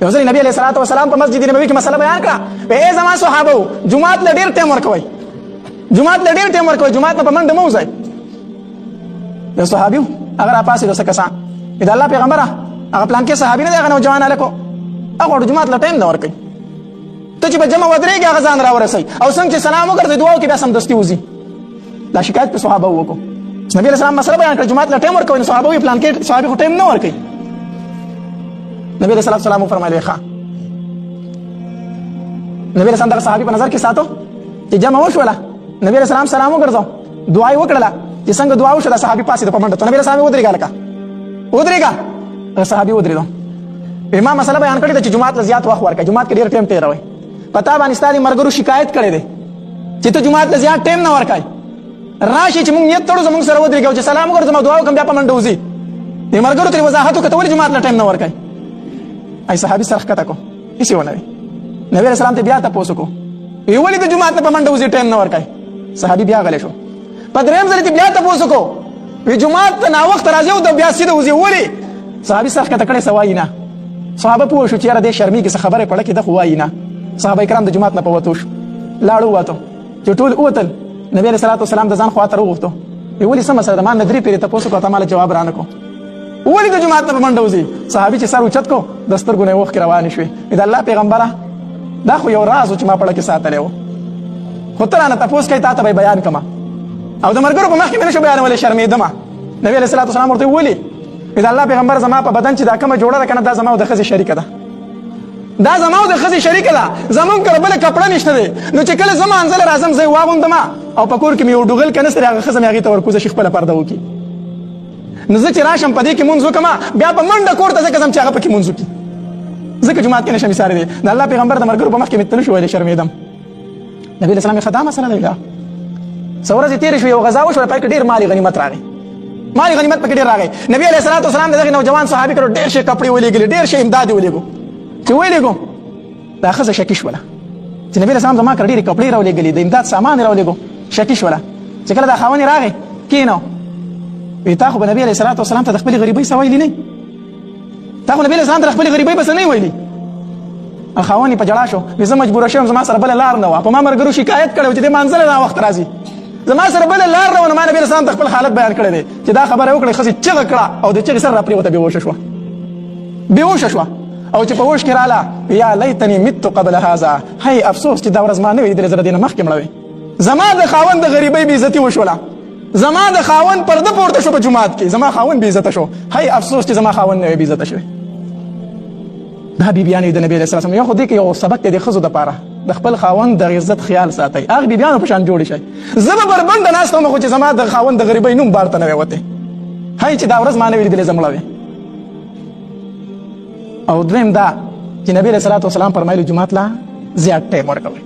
یو ځل نبی علیه الصلاۃ والسلام په مسجد نبوي کې مسله بیان کړه، اے زما صحابه جمعات له ډیر ټیم ورکوي، جمعات له ډیر ټیم ورکوي، جمعات په منډه مو ځای. یو صحابي هغه راپاسې دوه کسان د الله پیغمبره هغه پلان کې صحابي نه دی، هغه نوجوان هلکو هغه جمعات له ټیم نه ورکوي. ته چې په جمع ودرېږي هغه ځان راورسوي او څنګه چې سلام وکړ د دعا وکړي بیا سمدستي وځي. دا شکایت په صحابه وکړو. نبی علیه السلام مسله بیان کړه جمعات له ټیم ورکوي، نو صحابه وایي پلان کې صحابي خو ټیم نه ورکوي. نبی علیه السلام وفرمایل ښه. نبی علیه السلام دغه صحابي په نظر کې ساتو چې جمع وشوله، نبی علیه السلام سلام وګرځاو، دعا یې وکړله چې څنګه دعا وشوله صحابي پاسېده په منډه. نبی علیه السلام ودرېږه هلکه ودرېږه. هغه صحابي ودرېدو. ما مسله بیان کړې ده چې جمعات له زیات وخت ورکړئ، جمعات کې ډېر ټیم تېروئ. په تا باندې ستا د ملګرو شکایت کړی دی چې ته جمعات له زیات ټیم نه ورکوې. راشي چې موږ نیت تړو زموږ سره ودرېږو چې سلام وکړو زما دعا وکړم بیا په منډه وځي. د ملګرو ترې وضاحت وکړه ته ولې جمعات له ټیم نه ورکوې. ای صحابي سر ښکته کړو، هېڅ یې ونه وی. نبي علیه السلام ته بیا تپوس وکړو، وی ولې د جمعات نه په منډه وځي ټیم نه ورکوې. صحابي بیا غلی شو. په درېیم ځل یې بیا تپوس وکړو، وی جمعات ته ناوخته راځي او بیا سیده وځي ولې. صحابي سر ښکته کړی څه وایي نه. صحابه پوه شو چې یاره دې شرمېږي څه خبره یې پړه کې ده خو وایي نه. صحابه کرام د جمعات نه په وتو شو، لاړو ووتو. چې ټول ووتل نبي علیه الصلاۃ والسلام د ځان خواته راوغوښتو، وی ولې څه مسله ده ما نه درې پیرې تپوس وکړو ته ما له جواب رانه کړو، ولې د جمعات نه په منډه وځي. صحابي چې سر اوچت کړو د سترګو نه یې اوښکې روانې شوې. د الله پیغمبره دا خو یو راز و چې ما پړه کې ساتلی و، خو ته رانه تپوس کوې تا ته به یې بیان کړمه او د ملګرو په مخ کې مې نه شو بیانولی شرمېدمه. نبي علیه الصلاۃ والسلام ورته ولې د الله پیغمبر زما په بدن چې دا کومه جوړه ده که نه دا زما او د ښځې شریکه ده، دا زما او د ښځې شریکه ده. زمونږ کله بله کپړه نشته دی، نو چې کله زه مانځله راځم زه یې واغوندمه او په کور کې مې یو ډوغل که نسته دی هغه ښځه مې هغې ته ورکوزه شي خپله پرده وکړي. نو زه چې راشم په دې کې مونځ وکړمه بیا په منډه کور ته ځکه ځم چې هغه پکې مونځ وکړي، ځکه جومات کې نشم ایساری دی. د الله پیغمبر د ملګرو په مخ کې مې ته نه شو ویلی شرمېدم. نبي علیه السلام یې ښه دا مسله ده. څه ورځې تېرې شوې یو غذا وشوله پای کې ډېر مالي غنیمت راغی، مالي غنیمت پکې ډېر راغی. نبي علیه الصلاۃ والسلام د دغې نوجوان صحابي کړو ډېر شی کپړې ولېږلې، ډېر شی امداد یې ولېږو. چې ولېږو دا ښځه شکي شوله چې نبي علیه السلام زما کړه ډېرې کپړې راولېږلې، د امداد سامان یې راولېږو. شکي شوله چې کله دا خاوند یې راغی کېنو، وی تا خو به نبي علیه الصلاۃ والسلام ته د خپلې غریبۍ څه ویلي نه، تا خو نبي علیه السلام ته د خپلې غریبۍ به څه نه ویلي. خاوند یې په ژړا شو، وی زه مجبوره شوم زما سره بله لار نه وه، په ما ملګرو شکایت کړی و چې دې مانځلی ناوخته راځي، زما سره بله لار نه وه. نو ما نبي علیه السلام ته خپل حالت بیان کړی دی چې دا خبره وکړې ښځې چغه کړه او د چغې سر را پرېوته بېهوشه شوه، بېهوشه شوه او چې په هوش کې راله یا لیتني مت قبل هذا، هی افسوس چې دا ورځ ما نه وي لیدلې، زه د دې نه مخکې مړه وې. زما د خاوند د غریبۍ بېعزتي وشوله، زما د خاوند پرده پورته شو په جومات کې، زما خاوند بېعزته شو، هی افسوس چې زما خاوند نه وی بېعزته شوی. دا بیبیانې د نبي علیه السلام یو خو دې کې یو سبق دی د ښځو دپاره، د خپل خاوند د عزت خیال ساتئ، هغه بیبیانو په شان جوړې شئ. زه به بربنده ناسته وم خو چې زما د خاوند د غریبۍ نوم بار ته نه وی وتی، هی چې دا ورځ ما نه وي لیدلې زه مړه وې. او دویم دا چې نبي علیه الصلاۃ والسلام فرمایلي جومات له زیات ټیم ورکوئ.